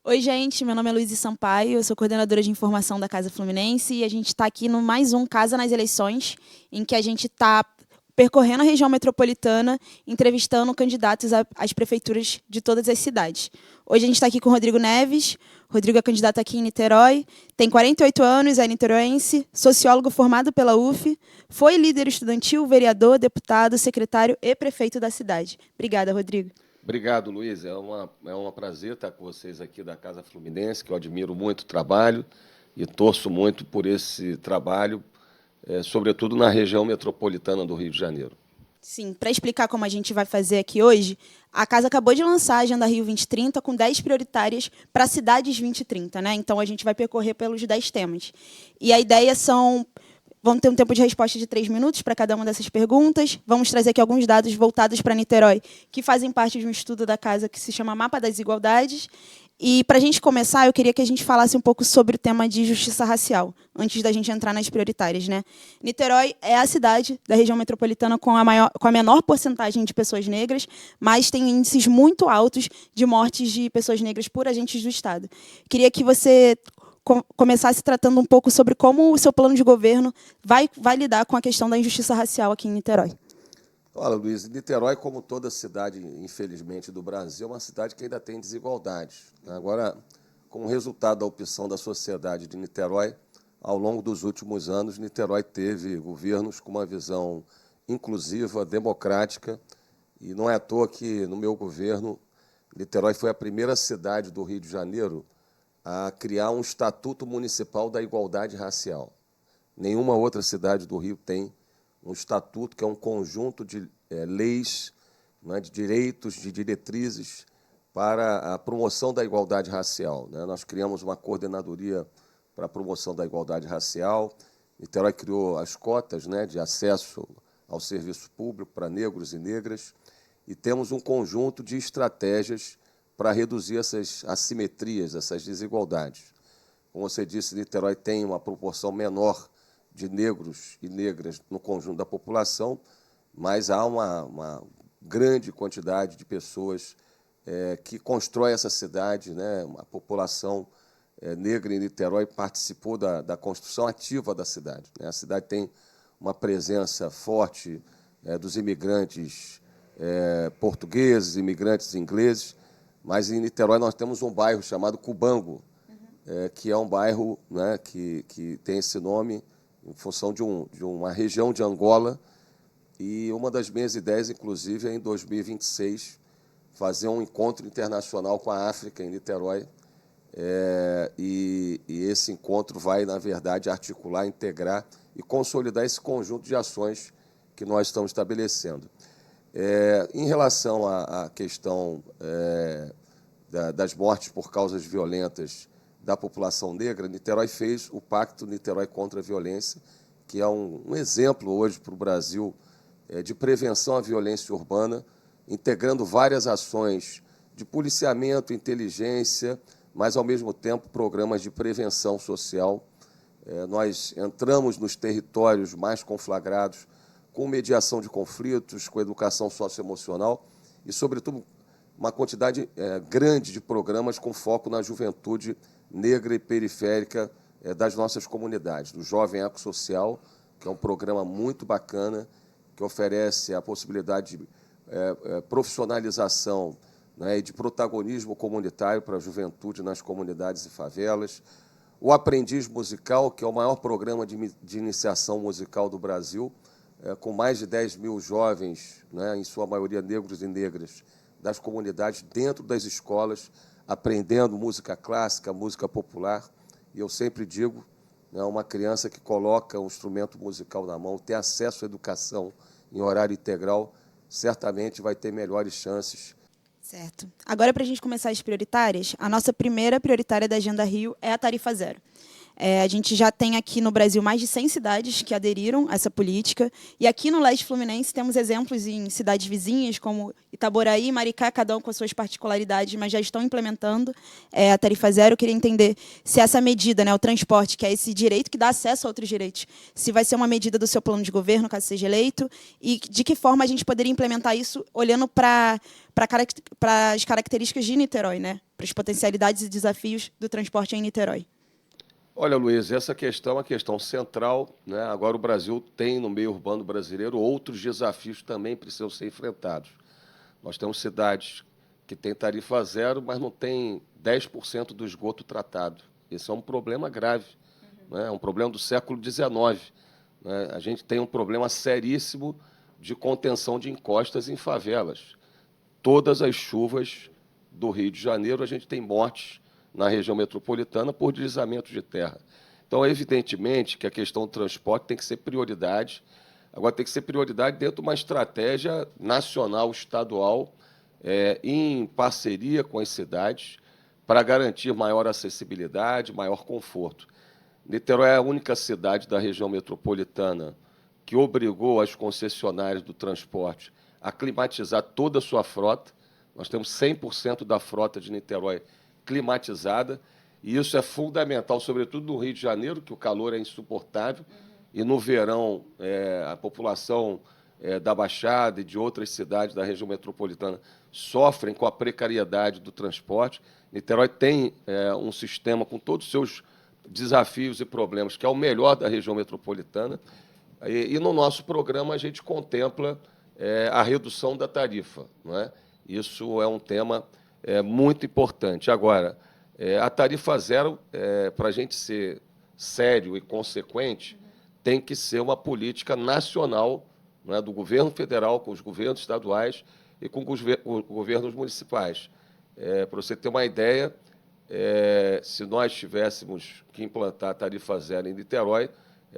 Oi, gente, meu nome é Luísa Sampaio, eu sou coordenadora de informação da Casa Fluminense e a gente está aqui no mais um Casa nas Eleições, em que a gente está percorrendo a região metropolitana, entrevistando candidatos às prefeituras de todas as cidades. Hoje a gente está aqui com o Rodrigo Neves. Rodrigo é candidato aqui em Niterói, tem 48 anos, é niteroense, sociólogo formado pela UF, foi líder estudantil, vereador, deputado, secretário e prefeito da cidade. Obrigada, Rodrigo. Obrigado, Luiz. É um prazer estar com vocês aqui da Casa Fluminense, que eu admiro muito o trabalho e torço muito por esse trabalho, sobretudo na região metropolitana do Rio de Janeiro. Sim, para explicar como a gente vai fazer aqui hoje, a Casa acabou de lançar a Agenda Rio 2030 com 10 prioritárias para cidades 2030, né? Então, a gente vai percorrer pelos 10 temas. E a ideia são... Vamos ter um tempo de resposta de 3 minutos para cada uma dessas perguntas. Vamos trazer aqui alguns dados voltados para Niterói, que fazem parte de um estudo da Casa que se chama Mapa das Desigualdades. E, para a gente começar, eu queria que a gente falasse um pouco sobre o tema de justiça racial, antes da gente entrar nas prioritárias, né? Niterói é a cidade da região metropolitana com a menor porcentagem de pessoas negras, mas tem índices muito altos de mortes de pessoas negras por agentes do Estado. Queria que você começasse tratando um pouco sobre como o seu plano de governo vai lidar com a questão da injustiça racial aqui em Niterói. Olha, Luiz, Niterói, como toda cidade, infelizmente, do Brasil, é uma cidade que ainda tem desigualdades. Agora, como resultado da opção da sociedade de Niterói, ao longo dos últimos anos, Niterói teve governos com uma visão inclusiva, democrática, e não é à toa que, no meu governo, Niterói foi a primeira cidade do Rio de Janeiro a criar um Estatuto Municipal da Igualdade Racial. Nenhuma outra cidade do Rio tem um estatuto, que é um conjunto de leis, né, de direitos, de diretrizes para a promoção da igualdade racial. Né? Nós criamos uma coordenadoria para a promoção da igualdade racial. Niterói criou as cotas, né, de acesso ao serviço público para negros e negras, e temos um conjunto de estratégias para reduzir essas assimetrias, essas desigualdades. Como você disse, Niterói tem uma proporção menor de negros e negras no conjunto da população, mas há uma grande quantidade de pessoas que constrói essa cidade, né? A população negra em Niterói participou da construção ativa da cidade, né? A cidade tem uma presença forte dos imigrantes portugueses, imigrantes ingleses, mas em Niterói nós temos um bairro chamado Cubango, que é um bairro, né, que tem esse nome em função de uma região de Angola, e uma das minhas ideias, inclusive, é, em 2026, fazer um encontro internacional com a África, em Niterói, e esse encontro vai, na verdade, articular, integrar e consolidar esse conjunto de ações que nós estamos estabelecendo. Em relação à questão das mortes por causas violentas da população negra, Niterói fez o Pacto Niterói contra a Violência, que é um exemplo hoje para o Brasil de prevenção à violência urbana, integrando várias ações de policiamento, inteligência, mas, ao mesmo tempo, programas de prevenção social. Nós entramos nos territórios mais conflagrados com mediação de conflitos, com educação socioemocional e, sobretudo, uma quantidade grande de programas com foco na juventude negra e periférica das nossas comunidades, do Jovem Ecossocial, que é um programa muito bacana, que oferece a possibilidade de profissionalização, né, e de protagonismo comunitário para a juventude nas comunidades e favelas. O Aprendiz Musical, que é o maior programa de iniciação musical do Brasil, com mais de 10 mil jovens, né, em sua maioria negros e negras, das comunidades dentro das escolas, aprendendo música clássica, música popular. E eu sempre digo, né, uma criança que coloca um instrumento musical na mão, tem acesso à educação em horário integral, certamente vai ter melhores chances. Certo. Agora, para a gente começar as prioritárias, a nossa primeira prioritária da Agenda Rio é a tarifa zero. A gente já tem aqui no Brasil mais de 100 cidades que aderiram a essa política. E aqui no Leste Fluminense temos exemplos em cidades vizinhas, como Itaboraí e Maricá, cada um com as suas particularidades, mas já estão implementando a tarifa zero. Eu queria entender se essa medida, né, o transporte, que é esse direito que dá acesso a outros direitos, se vai ser uma medida do seu plano de governo, caso seja eleito, e de que forma a gente poderia implementar isso olhando para as características de Niterói, né? para as potencialidades e desafios do transporte em Niterói? Olha, Luiz, essa questão é uma questão central, né? Agora o Brasil tem, no meio urbano brasileiro, outros desafios que também precisam ser enfrentados. Nós temos cidades que têm tarifa zero, mas não têm 10% do esgoto tratado. Esse é um problema grave, né? É um problema do século XIX. Né? A gente tem um problema seríssimo de contenção de encostas em favelas. Todas as chuvas do Rio de Janeiro, a gente tem mortes na região metropolitana por deslizamento de terra. Então, evidentemente, que a questão do transporte tem que ser prioridade. Agora, tem que ser prioridade dentro de uma estratégia nacional, estadual, em parceria com as cidades, para garantir maior acessibilidade, maior conforto. Niterói é a única cidade da região metropolitana que obrigou as concessionárias do transporte a climatizar toda a sua frota. Nós temos 100% da frota de Niterói climatizada, e isso é fundamental, sobretudo no Rio de Janeiro, que o calor é insuportável, e no verão a população da Baixada e de outras cidades da região metropolitana sofrem com a precariedade do transporte. Niterói tem um sistema com todos os seus desafios e problemas, que é o melhor da região metropolitana, e no nosso programa a gente contempla a redução da tarifa, não é? Isso é um tema muito importante. Agora, a tarifa zero, para a gente ser sério e consequente, tem que ser uma política nacional, não é, do governo federal, com os governos estaduais e com os governos municipais. Para você ter uma ideia, se nós tivéssemos que implantar a tarifa zero em Niterói,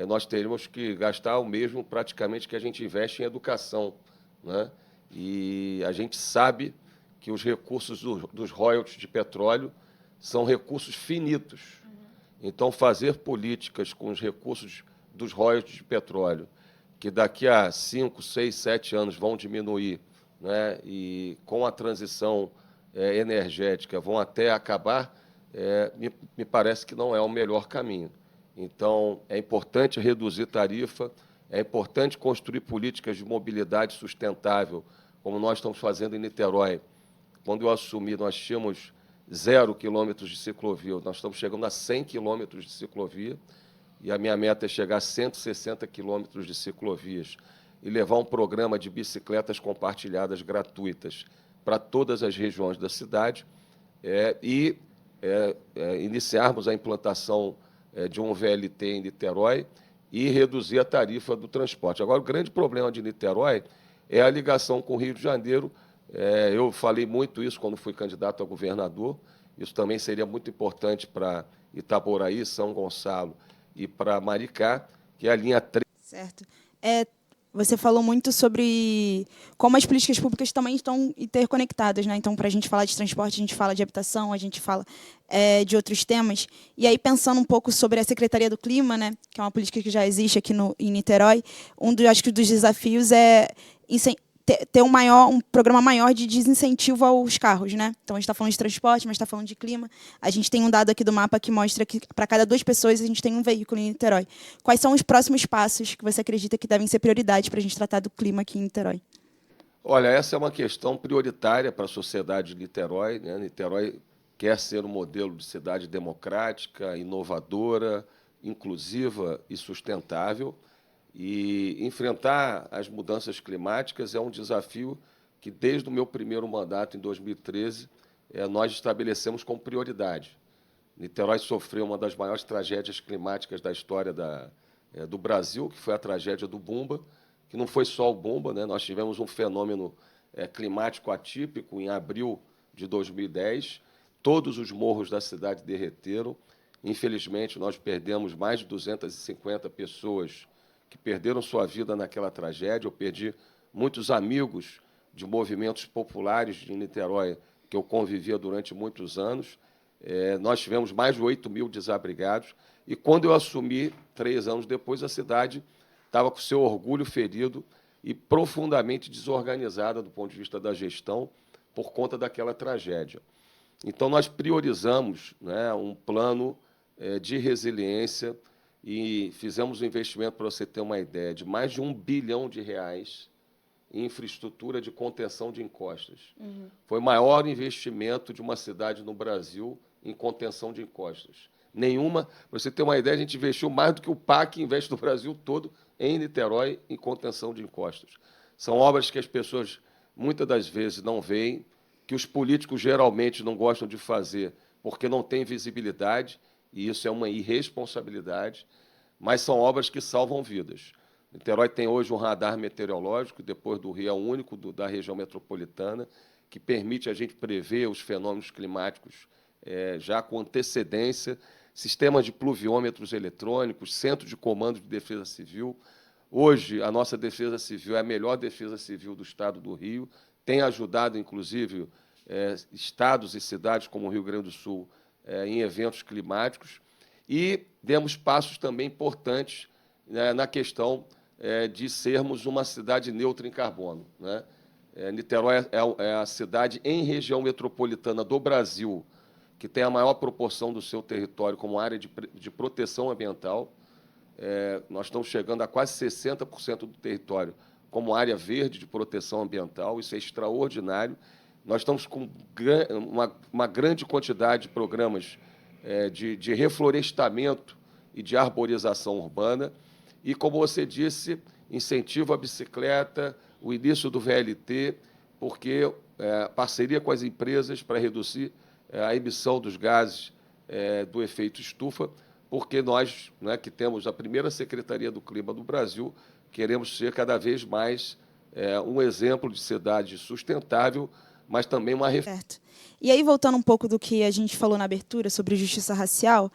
nós teríamos que gastar o mesmo praticamente que a gente investe em educação, né? E a gente sabe que os recursos dos royalties de petróleo são recursos finitos. Então, fazer políticas com os recursos dos royalties de petróleo, que daqui a 5, 6, 7 anos vão diminuir, né, e com a transição energética vão até acabar, me parece que não é o melhor caminho. Então, é importante reduzir tarifa, é importante construir políticas de mobilidade sustentável, como nós estamos fazendo em Niterói. Quando eu assumi, nós tínhamos 0 quilômetros de ciclovia, nós estamos chegando a 100 quilômetros de ciclovia, e a minha meta é chegar a 160 quilômetros de ciclovias e levar um programa de bicicletas compartilhadas gratuitas para todas as regiões da cidade, e iniciarmos a implantação de um VLT em Niterói e reduzir a tarifa do transporte. Agora, o grande problema de Niterói é a ligação com o Rio de Janeiro. Eu falei muito isso quando fui candidato a governador. Isso também seria muito importante para Itaboraí, São Gonçalo e para Maricá, que é a linha 3. Certo. Você falou muito sobre como as políticas públicas também estão interconectadas, né? Então, para a gente falar de transporte, a gente fala de habitação, a gente fala de outros temas. E aí, pensando um pouco sobre a Secretaria do Clima, né? Que é uma política que já existe aqui em Niterói, acho que dos desafios é ter um programa maior de desincentivo aos carros, né? Então, a gente está falando de transporte, mas está falando de clima. A gente tem um dado aqui do mapa que mostra que, para cada 2 pessoas, a gente tem um veículo em Niterói. Quais são os próximos passos que você acredita que devem ser prioridade para a gente tratar do clima aqui em Niterói? Olha, essa é uma questão prioritária para a sociedade de Niterói, né? Niterói quer ser um modelo de cidade democrática, inovadora, inclusiva e sustentável. E enfrentar as mudanças climáticas é um desafio que, desde o meu primeiro mandato, em 2013, nós estabelecemos como prioridade. Niterói sofreu uma das maiores tragédias climáticas da história do Brasil, que foi a tragédia do Bumba, que não foi só o Bumba, né? Nós tivemos um fenômeno climático atípico em abril de 2010. Todos os morros da cidade derreteram. Infelizmente, nós perdemos mais de 250 pessoas que perderam sua vida naquela tragédia. Eu perdi muitos amigos de movimentos populares de Niterói que eu convivia durante muitos anos. Nós tivemos mais de 8.000 desabrigados, e quando eu assumi, 3 anos depois, a cidade estava com seu orgulho ferido e profundamente desorganizada do ponto de vista da gestão por conta daquela tragédia. Então, nós priorizamos, né, um plano de resiliência e fizemos um investimento, para você ter uma ideia, de mais de R$ 1 bilhão em infraestrutura de contenção de encostas. Foi o maior investimento de uma cidade no Brasil em contenção de encostas. Nenhuma, para você ter uma ideia, a gente investiu mais do que o PAC investe no Brasil todo em Niterói em contenção de encostas. São obras que as pessoas muitas das vezes não veem, que os políticos geralmente não gostam de fazer porque não tem visibilidade, e isso é uma irresponsabilidade, mas são obras que salvam vidas. Niterói tem hoje um radar meteorológico, depois do Rio, é o único da região metropolitana, que permite a gente prever os fenômenos climáticos já com antecedência, sistemas de pluviômetros eletrônicos, centro de comando de defesa civil. Hoje, a nossa defesa civil é a melhor defesa civil do Estado do Rio, tem ajudado, inclusive, estados e cidades como o Rio Grande do Sul em eventos climáticos, e demos passos também importantes na questão de sermos uma cidade neutra em carbono, né? Niterói é a cidade em região metropolitana do Brasil que tem a maior proporção do seu território como área de proteção ambiental. Nós estamos chegando a quase 60% do território como área verde de proteção ambiental, isso é extraordinário. Nós estamos com uma grande quantidade de programas de reflorestamento e de arborização urbana, e, como você disse, incentivo à bicicleta, o início do VLT, porque parceria com as empresas para reduzir a emissão dos gases do efeito estufa, porque nós, né, que temos a primeira Secretaria do Clima do Brasil, queremos ser cada vez mais um exemplo de cidade sustentável, mas também uma referência. Certo. E aí, voltando um pouco do que a gente falou na abertura sobre justiça racial,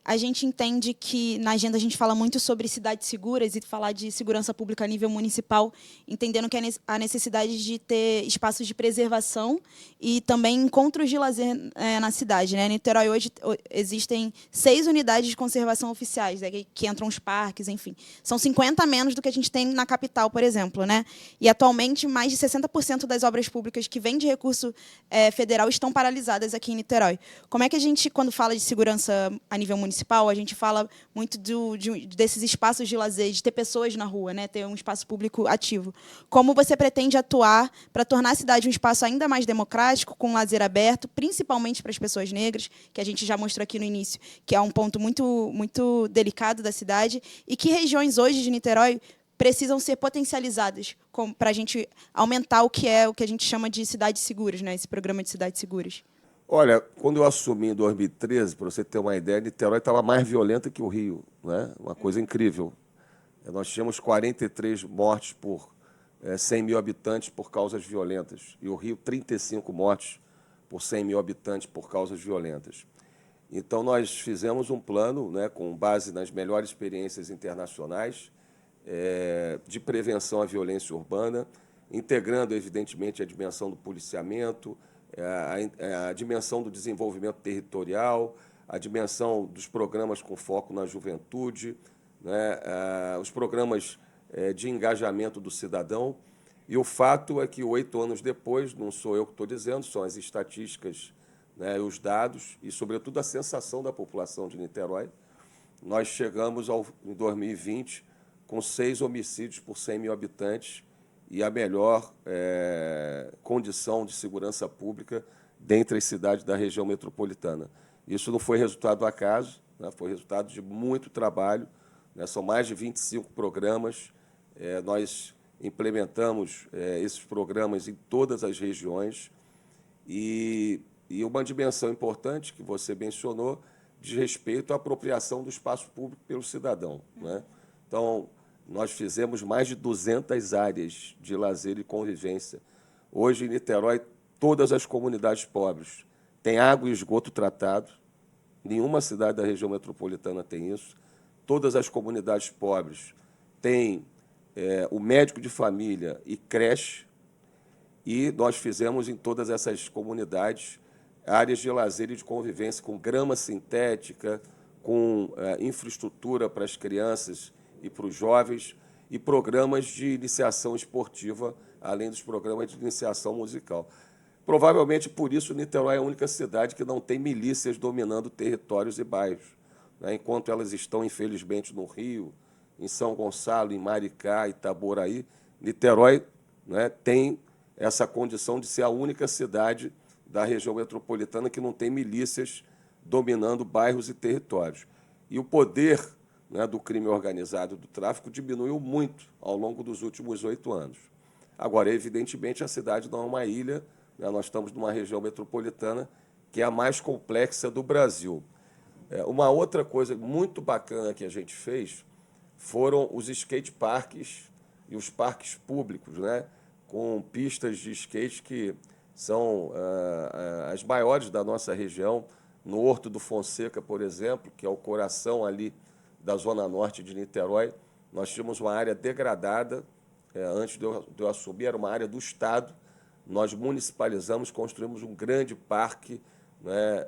a gente entende que na agenda a gente fala muito sobre cidades seguras e falar de segurança pública a nível municipal, entendendo que a necessidade de ter espaços de preservação e também encontros de lazer na cidade, né? Em Niterói hoje existem 6 unidades de conservação oficiais, que entram os parques, enfim. São 50 a menos do que a gente tem na capital, por exemplo, né? E atualmente mais de 60% das obras públicas que vêm de recurso federal estão paralisadas aqui em Niterói. Como é que a gente, quando fala de segurança a nível municipal, a gente fala muito desses espaços de lazer, de ter pessoas na rua, né? Ter um espaço público ativo. Como você pretende atuar para tornar a cidade um espaço ainda mais democrático, com lazer aberto, principalmente para as pessoas negras, que a gente já mostrou aqui no início, que é um ponto muito, muito delicado da cidade, e que regiões hoje de Niterói precisam ser potencializadas para a gente aumentar o que a gente chama de cidades seguras, né? Esse programa de cidades seguras. Olha, quando eu assumi em 2013, para você ter uma ideia, Niterói estava mais violenta que o Rio, né? Uma coisa incrível. Nós tínhamos 43 mortes por 100 mil habitantes por causas violentas, e o Rio 35 mortes por 100 mil habitantes por causas violentas. Então, nós fizemos um plano, né, com base nas melhores experiências internacionais de prevenção à violência urbana, integrando, evidentemente, a dimensão do policiamento, a dimensão do desenvolvimento territorial, a dimensão dos programas com foco na juventude, né, os programas de engajamento do cidadão. E o fato é que 8 anos depois, não sou eu que estou dizendo, são as estatísticas, né, os dados e, sobretudo, a sensação da população de Niterói, nós chegamos em 2020 com 6 homicídios por 100 mil habitantes, e a melhor condição de segurança pública dentre as cidades da região metropolitana. Isso não foi resultado do acaso, né? Foi resultado de muito trabalho, né? São mais de 25 programas, nós implementamos esses programas em todas as regiões, e uma dimensão importante que você mencionou diz respeito à apropriação do espaço público pelo cidadão, né? Então, nós fizemos mais de 200 áreas de lazer e convivência. Hoje, em Niterói, todas as comunidades pobres têm água e esgoto tratado. Nenhuma cidade da região metropolitana tem isso. Todas as comunidades pobres têm o médico de família e creche. E nós fizemos em todas essas comunidades áreas de lazer e de convivência com grama sintética, com infraestrutura para as crianças e para os jovens, e programas de iniciação esportiva, além dos programas de iniciação musical. Provavelmente, por isso, Niterói é a única cidade que não tem milícias dominando territórios e bairros, né? Enquanto elas estão, infelizmente, no Rio, em São Gonçalo, em Maricá, Itaboraí, Niterói, né, tem essa condição de ser a única cidade da região metropolitana que não tem milícias dominando bairros e territórios. E o poder, né, do crime organizado, do tráfico, diminuiu muito ao longo dos últimos 8 anos. Agora, evidentemente, a cidade não é uma ilha, né, nós estamos numa região metropolitana que é a mais complexa do Brasil. Uma outra coisa muito bacana que a gente fez foram os skate parks e os parques públicos, né, com pistas de skate que são as maiores da nossa região. No Horto do Fonseca, por exemplo, que é o coração ali da zona norte de Niterói, nós tínhamos uma área degradada, antes de eu assumir, era uma área do Estado. Nós municipalizamos, construímos um grande parque, né,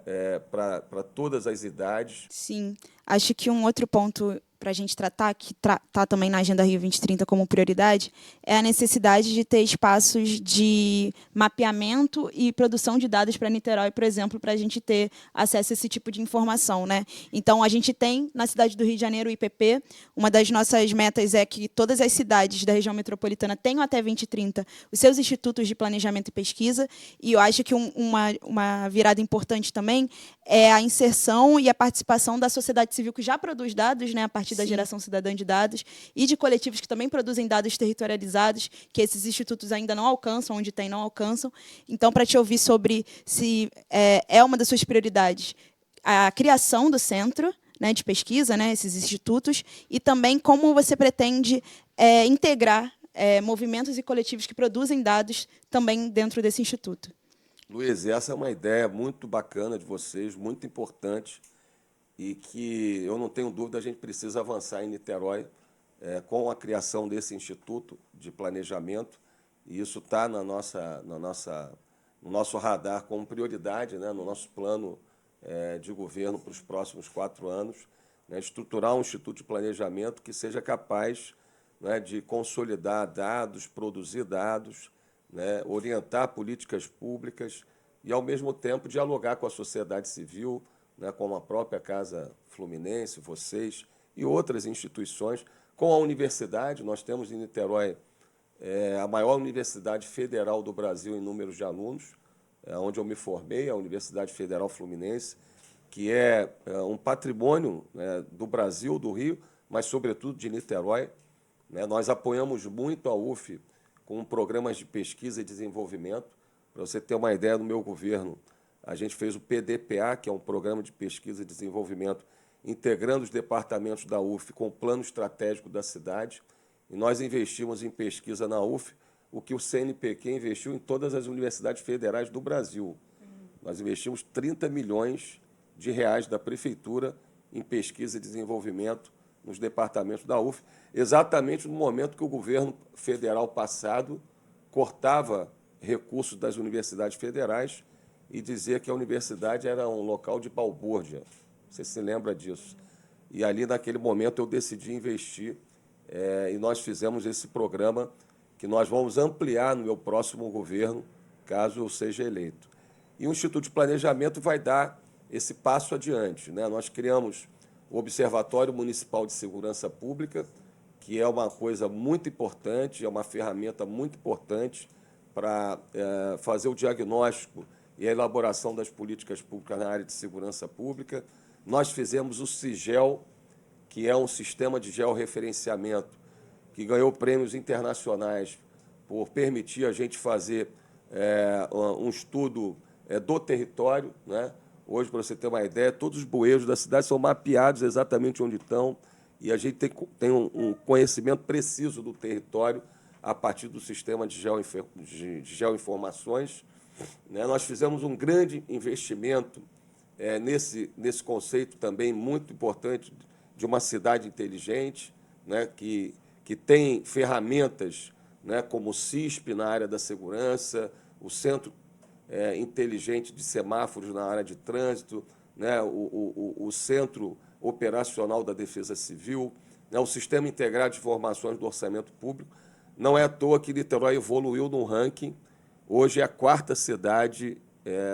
para todas as idades. Sim, acho que um outro ponto para a gente tratar, que está também na Agenda Rio 2030 como prioridade, é a necessidade de ter espaços de mapeamento e produção de dados para Niterói, por exemplo, para a gente ter acesso a esse tipo de informação, né? Então, a gente tem na cidade do Rio de Janeiro o IPP. Uma das nossas metas é que todas as cidades da região metropolitana tenham até 2030 os seus institutos de planejamento e pesquisa. E eu acho que uma virada importante também é a inserção e a participação da sociedade civil que já produz dados, né, a partir da geração cidadã de dados, e de coletivos que também produzem dados territorializados, que esses institutos ainda não alcançam, onde tem, não alcançam. Então, para te ouvir sobre se é uma das suas prioridades a criação do centro, né, de pesquisa, né, esses institutos, e também como você pretende integrar movimentos e coletivos que produzem dados também dentro desse instituto. Luiz, essa é uma ideia muito bacana de vocês, muito importante, e que eu não tenho dúvida a gente precisa avançar em Niterói com a criação desse Instituto de Planejamento, e isso está no nosso radar como prioridade, né, no nosso plano de governo para os próximos 4 anos, né, estruturar um Instituto de Planejamento que seja capaz, né, de consolidar dados, produzir dados, né, orientar políticas públicas e, ao mesmo tempo, dialogar com a sociedade civil, né, com a própria Casa Fluminense, vocês e outras instituições, com a universidade. Nós temos em Niterói a maior universidade federal do Brasil em números de alunos, onde eu me formei, a Universidade Federal Fluminense, que é um patrimônio, né, do Brasil, do Rio, mas, sobretudo, de Niterói. Né? Nós apoiamos muito a UF com programas de pesquisa e desenvolvimento. Para você ter uma ideia, no meu governo, a gente fez o PDPA, que é um programa de pesquisa e desenvolvimento, integrando os departamentos da UF com o plano estratégico da cidade. E nós investimos em pesquisa na UF o que o CNPq investiu em todas as universidades federais do Brasil. Nós investimos 30 milhões de reais da Prefeitura em pesquisa e desenvolvimento nos departamentos da UF, exatamente no momento que o governo federal passado cortava recursos das universidades federais e dizia que a universidade era um local de balbúrdia. Você se lembra disso? E ali, naquele momento, eu decidi investir e nós fizemos esse programa que nós vamos ampliar no meu próximo governo, caso eu seja eleito. E o Instituto de Planejamento vai dar esse passo adiante, né? Nós criamos o Observatório Municipal de Segurança Pública, que é uma coisa muito importante, é uma ferramenta muito importante para fazer o diagnóstico e a elaboração das políticas públicas na área de segurança pública. Nós fizemos o SIGEL, que é um sistema de georreferenciamento, que ganhou prêmios internacionais por permitir a gente fazer um estudo do território, né? Hoje, para você ter uma ideia, todos os bueiros da cidade são mapeados exatamente onde estão, e a gente tem um conhecimento preciso do território a partir do sistema de geoinformações. Né? Nós fizemos um grande investimento nesse conceito também muito importante de uma cidade inteligente, né? que tem ferramentas, né, como o CISP na área da segurança, o Centro Inteligente de Semáforos na área de trânsito, né, o Centro Operacional da Defesa Civil, né, o Sistema Integrado de Informações do Orçamento Público. Não é à toa que Niterói evoluiu no ranking. Hoje é a 4ª cidade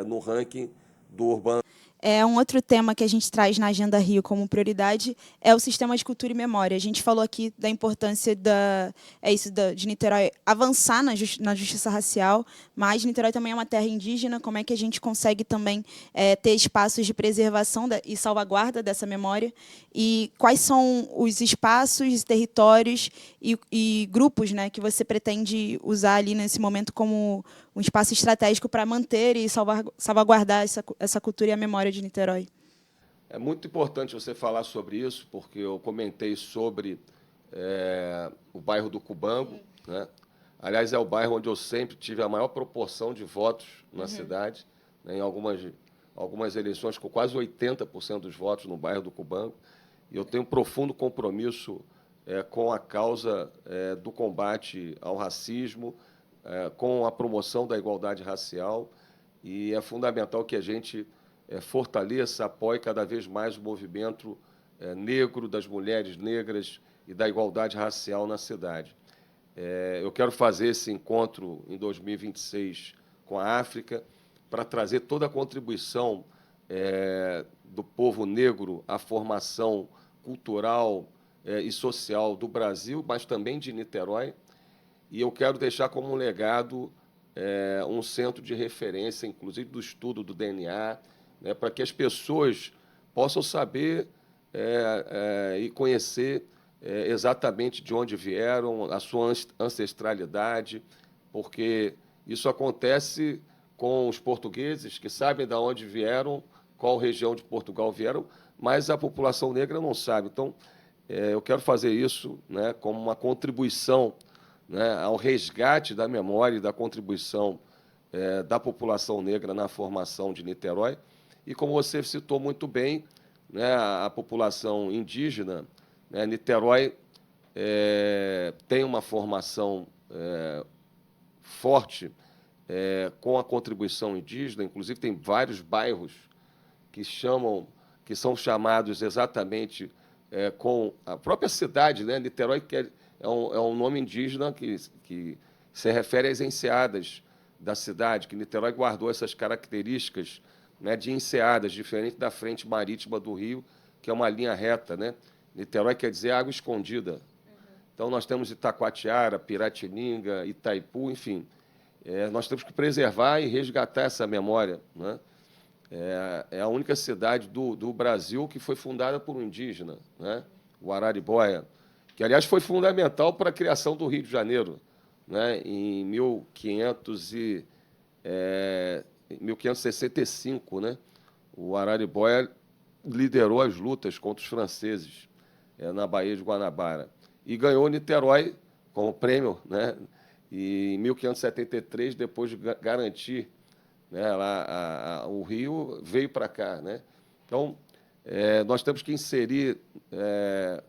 no ranking do urbano. Um outro tema que a gente traz na Agenda Rio como prioridade é o sistema de cultura e memória. A gente falou aqui da importância de Niterói avançar na justiça racial, mas Niterói também é uma terra indígena. Como é que a gente consegue também ter espaços de preservação e salvaguarda dessa memória? E quais são os espaços, territórios e grupos, né, que você pretende usar ali nesse momento como um espaço estratégico para manter e salvaguardar essa cultura e a memória de Niterói? É muito importante você falar sobre isso, porque eu comentei sobre o bairro do Cubango, né? Aliás, é o bairro onde eu sempre tive a maior proporção de votos na cidade, né? Em algumas eleições, com quase 80% dos votos no bairro do Cubango. E eu tenho um profundo compromisso com a causa do combate ao racismo, com a promoção da igualdade racial, e é fundamental que a gente fortaleça, apoie cada vez mais o movimento negro, das mulheres negras e da igualdade racial na cidade. Eu quero fazer esse encontro em 2026 com a África para trazer toda a contribuição do povo negro à formação cultural e social do Brasil, mas também de Niterói. E eu quero deixar como um legado um centro de referência, inclusive do estudo do DNA, né, para que as pessoas possam saber e conhecer exatamente de onde vieram, a sua ancestralidade, porque isso acontece com os portugueses, que sabem de onde vieram, qual região de Portugal vieram, mas a população negra não sabe. Então, eu quero fazer isso, né, como uma contribuição, né, ao resgate da memória e da contribuição da população negra na formação de Niterói. E, como você citou muito bem, né, a população indígena, né, Niterói tem uma formação forte com a contribuição indígena. Inclusive, tem vários bairros que são chamados exatamente com a própria cidade, né, Niterói, que é um nome indígena que se refere às enseadas da cidade, que Niterói guardou essas características, né, de enseadas, diferente da frente marítima do Rio, que é uma linha reta, né? Niterói quer dizer água escondida. Então, nós temos Itacoatiara, Piratininga, Itaipu, enfim. Nós temos que preservar e resgatar essa memória, né? É a única cidade do Brasil que foi fundada por um indígena, né? O Araribóia, que, aliás, foi fundamental para a criação do Rio de Janeiro, né? Em 1565, né? O Araribóia liderou as lutas contra os franceses na Baía de Guanabara e ganhou Niterói como prêmio, né? E em 1573, depois de garantir, né, lá, o Rio, veio para cá, né? Então, nós temos que inserir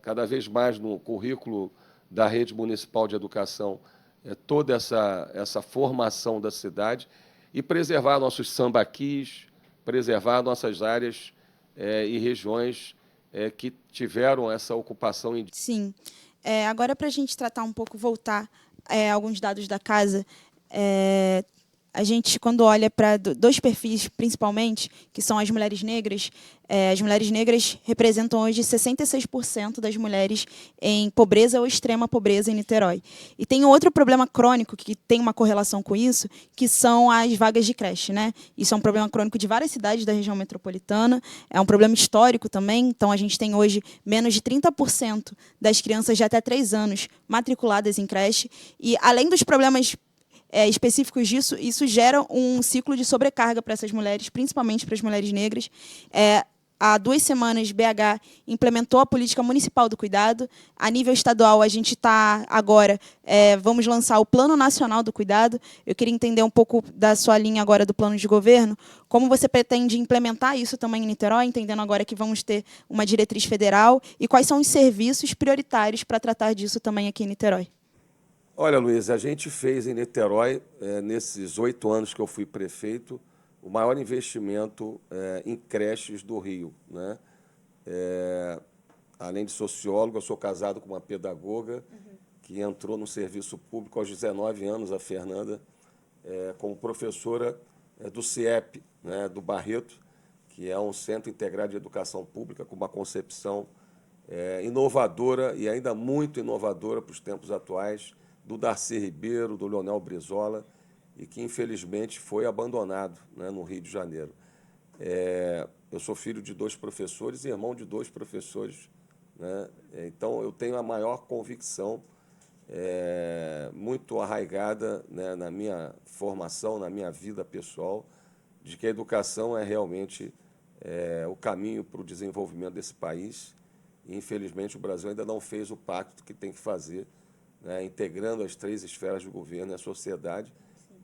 cada vez mais no currículo da rede municipal de educação toda essa formação da cidade e preservar nossos sambaquis, preservar nossas áreas e regiões que tiveram essa ocupação indígena. Sim. Agora, para a gente tratar um pouco, voltar a alguns dados da casa, a gente, quando olha para dois perfis, principalmente, que são as mulheres negras representam hoje 66% das mulheres em pobreza ou extrema pobreza em Niterói. E tem outro problema crônico que tem uma correlação com isso, que são as vagas de creche, né? Isso é um problema crônico de várias cidades da região metropolitana, é um problema histórico também, então a gente tem hoje menos de 30% das crianças de até 3 anos matriculadas em creche, e além dos problemas específicos disso, isso gera um ciclo de sobrecarga para essas mulheres, principalmente para as mulheres negras. Há 2 semanas, BH implementou a política municipal do cuidado. A nível estadual, a gente está agora, vamos lançar o Plano Nacional do Cuidado. Eu queria entender um pouco da sua linha agora do plano de governo, como você pretende implementar isso também em Niterói, entendendo agora que vamos ter uma diretriz federal, e quais são os serviços prioritários para tratar disso também aqui em Niterói. Olha, Luiz, a gente fez em Niterói, nesses 8 anos que eu fui prefeito, o maior investimento em creches do Rio, né? Além de sociólogo, eu sou casado com uma pedagoga que entrou no serviço público aos 19 anos, a Fernanda, como professora do CIEP, né, do Barreto, que é um centro integrado de educação pública com uma concepção inovadora e ainda muito inovadora para os tempos atuais, do Darcy Ribeiro, do Leonel Brizola, e que, infelizmente, foi abandonado, né, no Rio de Janeiro. Eu sou filho de 2 professores e irmão de 2 professores, né? Então, eu tenho a maior convicção, muito arraigada, né, na minha formação, na minha vida pessoal, de que a educação é realmente o caminho para o desenvolvimento desse país. E, infelizmente, o Brasil ainda não fez o pacto que tem que fazer, né, integrando as 3 esferas do governo e a sociedade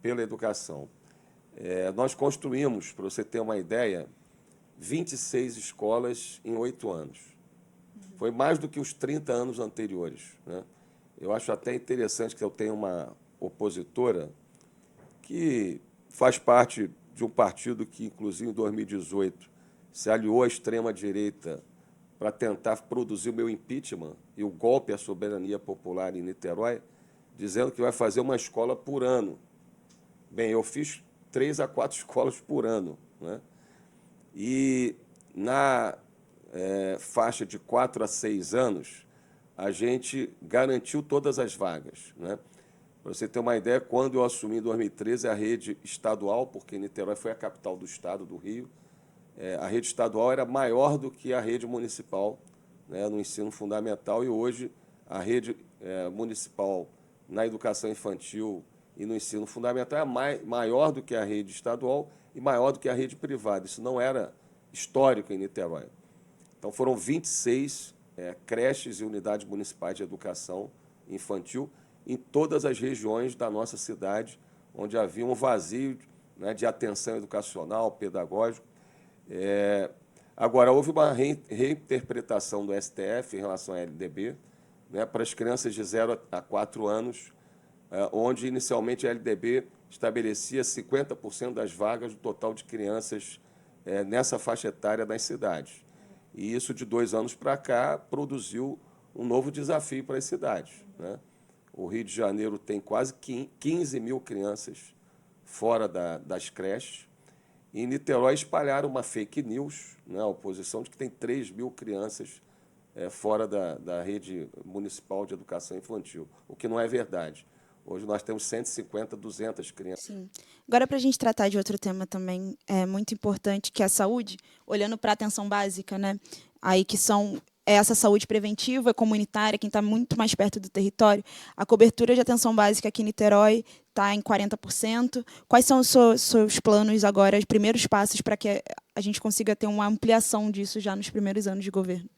pela educação. Nós construímos, para você ter uma ideia, 26 escolas em 8 anos. Foi mais do que os 30 anos anteriores, né? Eu acho até interessante que eu tenho uma opositora que faz parte de um partido que, inclusive, em 2018, se aliou à extrema-direita para tentar produzir o meu impeachment e o golpe à soberania popular em Niterói, dizendo que vai fazer uma escola por ano. Bem, eu fiz 3 a 4 escolas por ano, né? E na faixa de 4 a 6 anos, a gente garantiu todas as vagas, né? Para você ter uma ideia, quando eu assumi em 2013 a rede estadual, porque Niterói foi a capital do estado do Rio, a rede estadual era maior do que a rede municipal, né, no ensino fundamental, e hoje a rede municipal na educação infantil e no ensino fundamental é maior do que a rede estadual e maior do que a rede privada. Isso não era histórico em Niterói. Então, foram 26 creches e unidades municipais de educação infantil em todas as regiões da nossa cidade, onde havia um vazio, né, de atenção educacional, pedagógico. Agora, houve uma reinterpretação do STF em relação à LDB, né, para as crianças de 0 a 4 anos, onde, inicialmente, a LDB estabelecia 50% das vagas do total de crianças nessa faixa etária das cidades. E isso, de 2 anos para cá, produziu um novo desafio para as cidades, né? O Rio de Janeiro tem quase 15 mil crianças fora das creches. E em Niterói espalharam uma fake news, né, a oposição, de que tem 3 mil crianças fora da rede municipal de educação infantil, o que não é verdade. Hoje nós temos 150, 200 crianças. Sim. Agora, para a gente tratar de outro tema também muito importante, que é a saúde, olhando para a atenção básica, né? Aí que são essa saúde preventiva, comunitária, quem está muito mais perto do território. A cobertura de atenção básica aqui em Niterói está em 40%. Quais são os seus planos agora, os primeiros passos para que a gente consiga ter uma ampliação disso já nos primeiros anos de governo?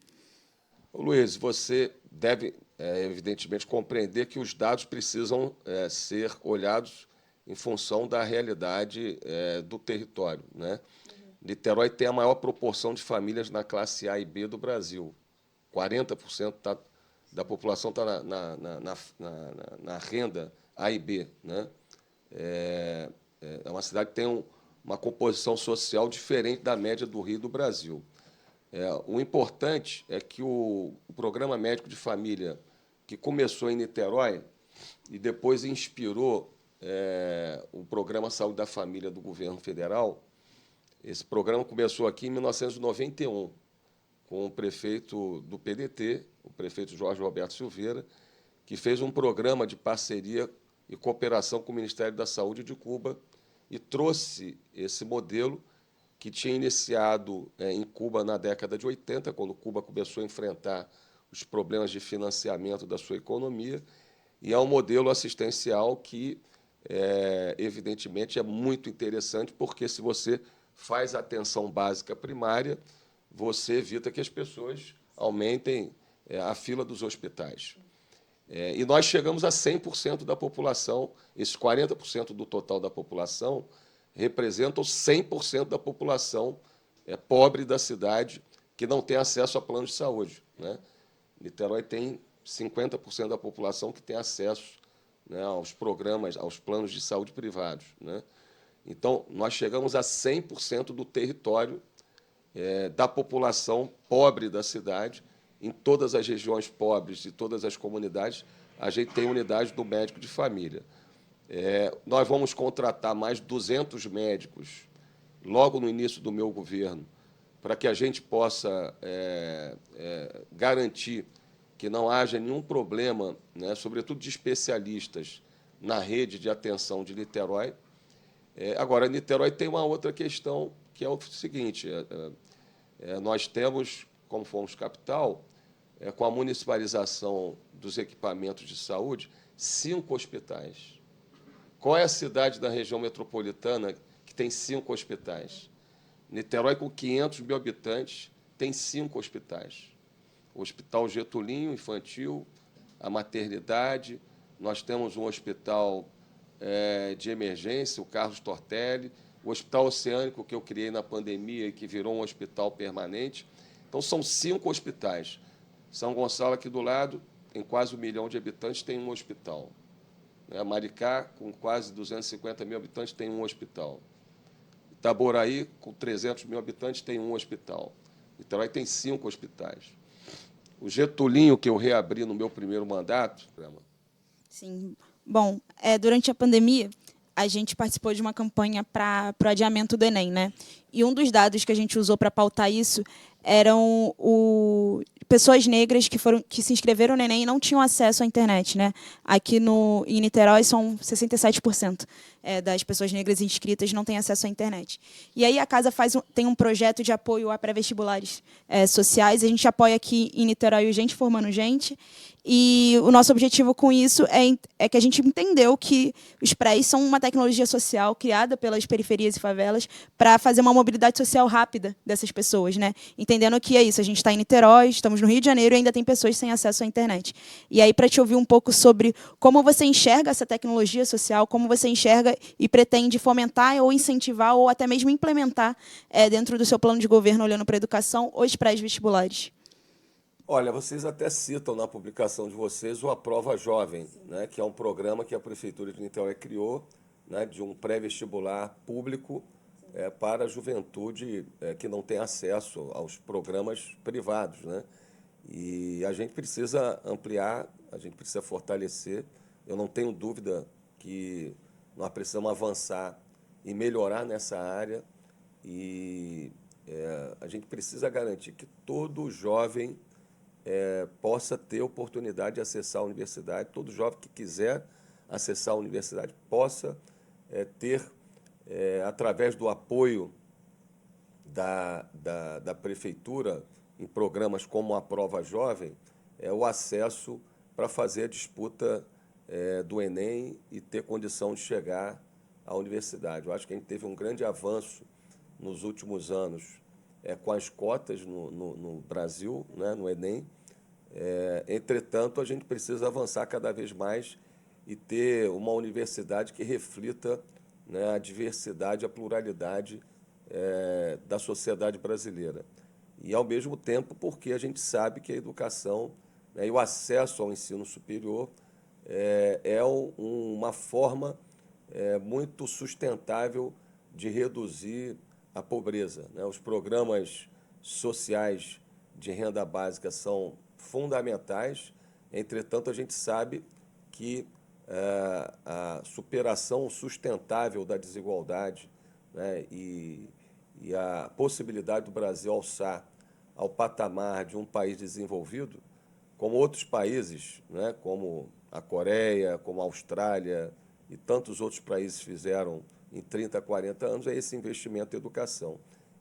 Luiz, você deve, evidentemente, compreender que os dados precisam ser olhados em função da realidade do território, né? Niterói tem a maior proporção de famílias na classe A e B do Brasil. 40% da população está na renda A e B, né? É uma cidade que tem uma composição social diferente da média do Rio e do Brasil. O importante é que o programa médico de família, que começou em Niterói e depois inspirou o programa Saúde da Família do governo federal, esse programa começou aqui em 1991, com o prefeito do PDT, o prefeito Jorge Roberto Silveira, que fez um programa de parceria e cooperação com o Ministério da Saúde de Cuba e trouxe esse modelo que tinha iniciado em Cuba na década de 80, quando Cuba começou a enfrentar os problemas de financiamento da sua economia, e é um modelo assistencial que, evidentemente, é muito interessante, porque se você faz a atenção básica primária, você evita que as pessoas aumentem a fila dos hospitais. E nós chegamos a 100% da população, esses 40% do total da população representam 100% da população pobre da cidade que não tem acesso a plano de saúde, né? Niterói tem 50% da população que tem acesso, né, aos programas, aos planos de saúde privados, né? Então, nós chegamos a 100% do território da população pobre da cidade. Em todas as regiões pobres e todas as comunidades, a gente tem unidade do médico de família. Nós vamos contratar mais 200 médicos logo no início do meu governo para que a gente possa garantir que não haja nenhum problema, né, sobretudo de especialistas, na rede de atenção de Niterói. Agora, Niterói tem uma outra questão, que é o seguinte: nós temos, como fomos capital, com a municipalização dos equipamentos de saúde, 5 hospitais. Qual é a cidade da região metropolitana que tem 5 hospitais? Niterói, com 500 mil habitantes, tem 5 hospitais. O Hospital Getulinho Infantil, a maternidade, nós temos um hospital de emergência, o Carlos Tortelli, o Hospital Oceânico, que eu criei na pandemia e que virou um hospital permanente. Então, são 5 hospitais. São Gonçalo, aqui do lado, tem quase 1 milhão de habitantes, tem um hospital. Maricá, com quase 250 mil habitantes, tem um hospital. Itaboraí, com 300 mil habitantes, tem um hospital. Niterói tem 5 hospitais. O Getulinho, que eu reabri no meu primeiro mandato... Sim. Bom, durante a pandemia, a gente participou de uma campanha para o adiamento do Enem, né? E um dos dados que a gente usou para pautar isso eram pessoas negras que se inscreveram no Enem e não tinham acesso à internet, né? Aqui em Niterói são 67% das pessoas negras inscritas não têm acesso à internet. E aí a casa tem um projeto de apoio a pré-vestibulares sociais. A gente apoia aqui em Niterói o Gente Formando Gente. E o nosso objetivo com isso é que a gente entendeu que os prés são uma tecnologia social criada pelas periferias e favelas para fazer uma mobilidade social rápida dessas pessoas, né? Entendendo que é isso, a gente está em Niterói, estamos no Rio de Janeiro e ainda tem pessoas sem acesso à internet. E aí, para te ouvir um pouco sobre como você enxerga essa tecnologia social, como você enxerga e pretende fomentar ou incentivar ou até mesmo implementar dentro do seu plano de governo, olhando para a educação, os pré-vestibulares. Olha, vocês até citam na publicação de vocês o Aprova Jovem, né, que é um programa que a Prefeitura de Niterói criou, né, de um pré-vestibular público para a juventude que não tem acesso aos programas privados, né? E a gente precisa ampliar, a gente precisa fortalecer. Eu não tenho dúvida que nós precisamos avançar e melhorar nessa área. E a gente precisa garantir que todo jovem possa ter oportunidade de acessar a universidade, todo jovem que quiser acessar a universidade possa ter, através do apoio da Prefeitura, em programas como a Prova Jovem, o acesso para fazer a disputa do Enem e ter condição de chegar à universidade. Eu acho que a gente teve um grande avanço nos últimos anos com as cotas no Brasil, né, no Enem. Entretanto, a gente precisa avançar cada vez mais e ter uma universidade que reflita, né, a diversidade, a pluralidade da sociedade brasileira. E, ao mesmo tempo, porque a gente sabe que a educação, né, e o acesso ao ensino superior uma forma muito sustentável de reduzir a pobreza, né? Os programas sociais de renda básica são fundamentais, entretanto, a gente sabe que a superação sustentável da desigualdade, né, e a possibilidade do Brasil alçar ao patamar de um país desenvolvido, como outros países, né, como a Coreia, como a Austrália e tantos outros países fizeram em 30, 40 anos, é esse investimento em educação.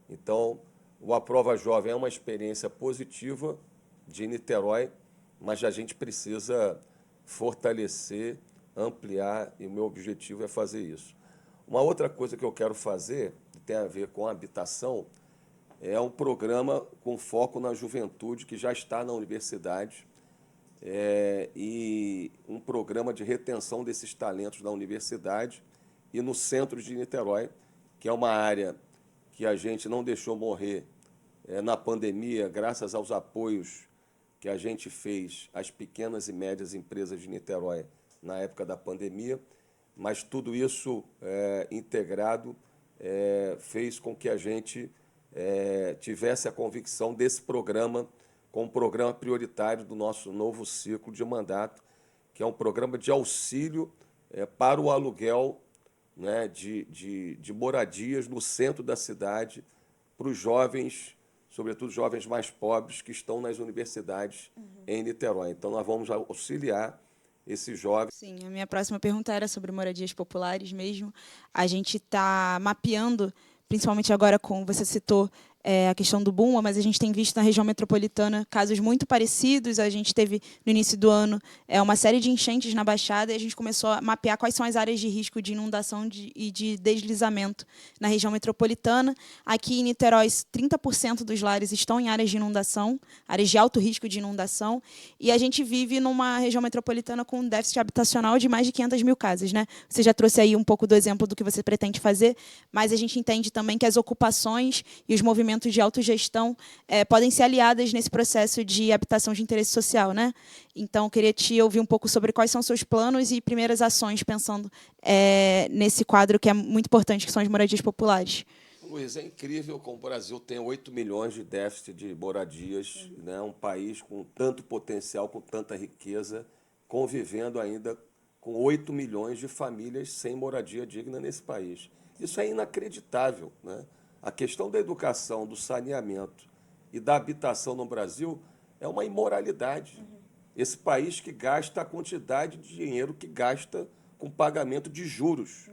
Então, o Aprova Jovem é uma experiência positiva de Niterói, mas a gente precisa fortalecer, ampliar, e o meu objetivo é fazer isso. Uma outra coisa que eu quero fazer, que tem a ver com a habitação, é um programa com foco na juventude que já está na universidade, e um programa de retenção desses talentos na universidade e no centro de Niterói, que é uma área que a gente não deixou morrer na pandemia, graças aos apoios que a gente fez às pequenas e médias empresas de Niterói na época da pandemia, mas tudo isso integrado fez com que a gente tivesse a convicção desse programa como um programa prioritário do nosso novo ciclo de mandato, que é um programa de auxílio para o aluguel, né, de moradias no centro da cidade para os jovens sobretudo jovens mais pobres que estão nas universidades em Niterói. Então, nós vamos auxiliar esses jovens. Sim, a minha próxima pergunta era sobre moradias populares mesmo. A gente está mapeando, principalmente agora com, você citou a questão do boom, mas a gente tem visto na região metropolitana casos muito parecidos. A gente teve, no início do ano, uma série de enchentes na Baixada e a gente começou a mapear quais são as áreas de risco de inundação e de deslizamento na região metropolitana. Aqui em Niterói, 30% dos lares estão em áreas de inundação, áreas de alto risco de inundação, e a gente vive numa região metropolitana com um déficit habitacional de mais de 500 mil casas, né? Você já trouxe aí um pouco do exemplo do que você pretende fazer, mas a gente entende também que as ocupações e os movimentos de autogestão podem ser aliadas nesse processo de habitação de interesse social, né? Então, eu queria te ouvir um pouco sobre quais são seus planos e primeiras ações, pensando nesse quadro que é muito importante, que são as moradias populares. Luiz, é incrível como o Brasil tem 8 milhões de déficit de moradias, né? Um país com tanto potencial, com tanta riqueza, convivendo ainda com 8 milhões de famílias sem moradia digna nesse país. Isso é inacreditável, né? A questão da educação, do saneamento e da habitação no Brasil é uma imoralidade. Esse país que gasta a quantidade de dinheiro que gasta com pagamento de juros,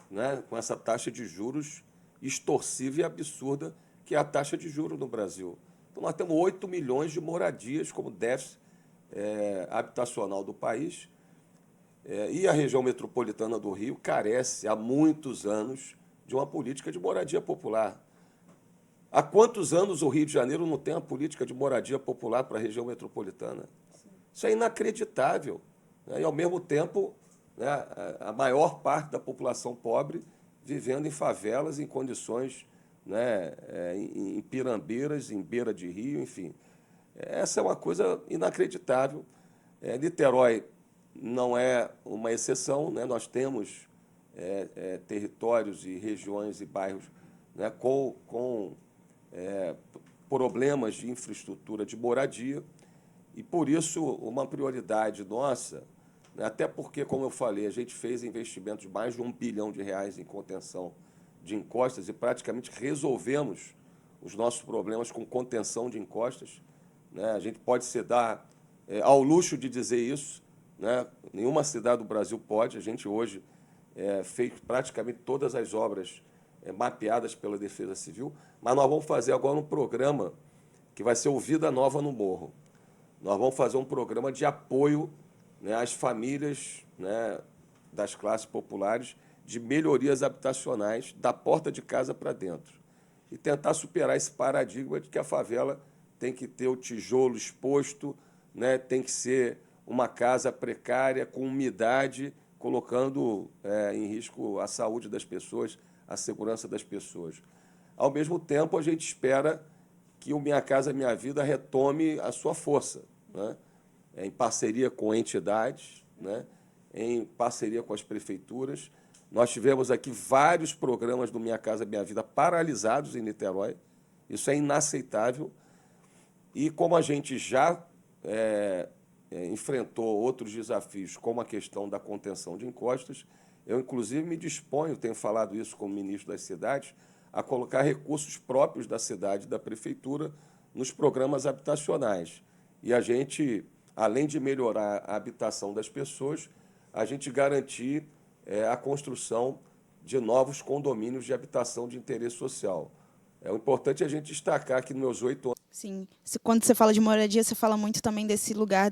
né? Com essa taxa de juros extorsiva e absurda que é a taxa de juros no Brasil. Então, nós temos 8 milhões de moradias como déficit habitacional do país, e a região metropolitana do Rio carece há muitos anos de uma política de moradia popular. Há quantos anos o Rio de Janeiro não tem uma política de moradia popular para a região metropolitana? Isso é inacreditável, né? E, ao mesmo tempo, né, a maior parte da população pobre vivendo em favelas, em condições, né, em pirambeiras, em beira de rio, enfim. Essa é uma coisa inacreditável. Niterói não é uma exceção, né? Nós temos territórios e regiões e bairros, né, com problemas de infraestrutura de moradia, e, por isso, uma prioridade nossa, né, até porque, como eu falei, a gente fez investimentos de mais de R$ 1 bilhão em contenção de encostas e praticamente resolvemos os nossos problemas com contenção de encostas, né? A gente pode se dar ao luxo de dizer isso, né? Nenhuma cidade do Brasil pode. A gente hoje fez praticamente todas as obras mapeadas pela Defesa Civil, mas nós vamos fazer agora um programa que vai ser o Vida Nova no Morro. Nós vamos fazer um programa de apoio, né, às famílias, né, das classes populares, de melhorias habitacionais da porta de casa para dentro. E tentar superar esse paradigma de que a favela tem que ter o tijolo exposto, né, tem que ser uma casa precária, com umidade, colocando em risco a saúde das pessoas, a segurança das pessoas. Ao mesmo tempo, a gente espera que o Minha Casa Minha Vida retome a sua força, né? Em parceria com entidades, né? Em parceria com as prefeituras. Nós tivemos aqui vários programas do Minha Casa Minha Vida paralisados em Niterói. Isso é inaceitável. E como a gente já enfrentou outros desafios, como a questão da contenção de encostas, eu, inclusive, me disponho, tenho falado isso como ministro das cidades, a colocar recursos próprios da cidade e da prefeitura nos programas habitacionais. E a gente, além de melhorar a habitação das pessoas, a gente garantir a construção de novos condomínios de habitação de interesse social. O importante é a gente destacar que nos meus 8 anos... Sim. Quando você fala de moradia, você fala muito também desse lugar,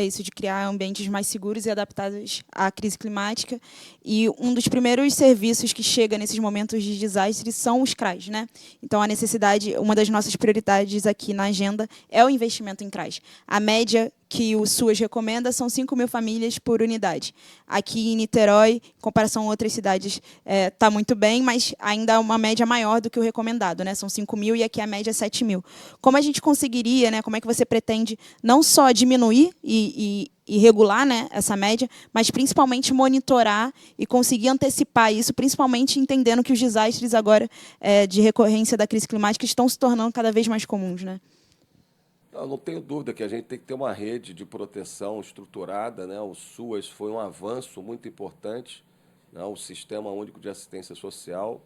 isso de criar ambientes mais seguros e adaptados à crise climática. E um dos primeiros serviços que chega nesses momentos de desastre são os CRAs, né? Então, a necessidade, uma das nossas prioridades aqui na agenda é o investimento em CRAs. A média que o SUAS recomenda são 5 mil famílias por unidade. Aqui em Niterói, em comparação a outras cidades, está muito bem, mas ainda é uma média maior do que o recomendado, né? São 5 mil e aqui a média é 7 mil. Como a gente conseguiria, né? Como é que você pretende não só diminuir e regular, né, essa média, mas principalmente monitorar e conseguir antecipar isso, principalmente entendendo que os desastres agora de recorrência da crise climática estão se tornando cada vez mais comuns, né? Eu não tenho dúvida que a gente tem que ter uma rede de proteção estruturada, né? O SUAS foi um avanço muito importante, né? O Sistema Único de Assistência Social,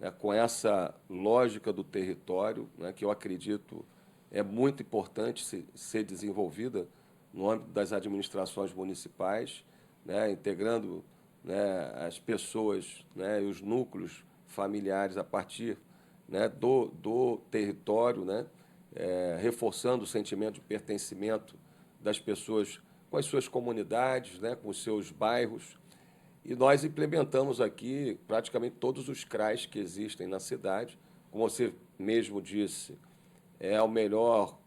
né, com essa lógica do território, né, que eu acredito é muito importante ser desenvolvida no âmbito das administrações municipais, né, integrando, né, as pessoas, né, e os núcleos familiares a partir, né, do território, né, reforçando o sentimento de pertencimento das pessoas com as suas comunidades, né, com os seus bairros. E nós implementamos aqui praticamente todos os CRAs que existem na cidade. Como você mesmo disse, é a melhor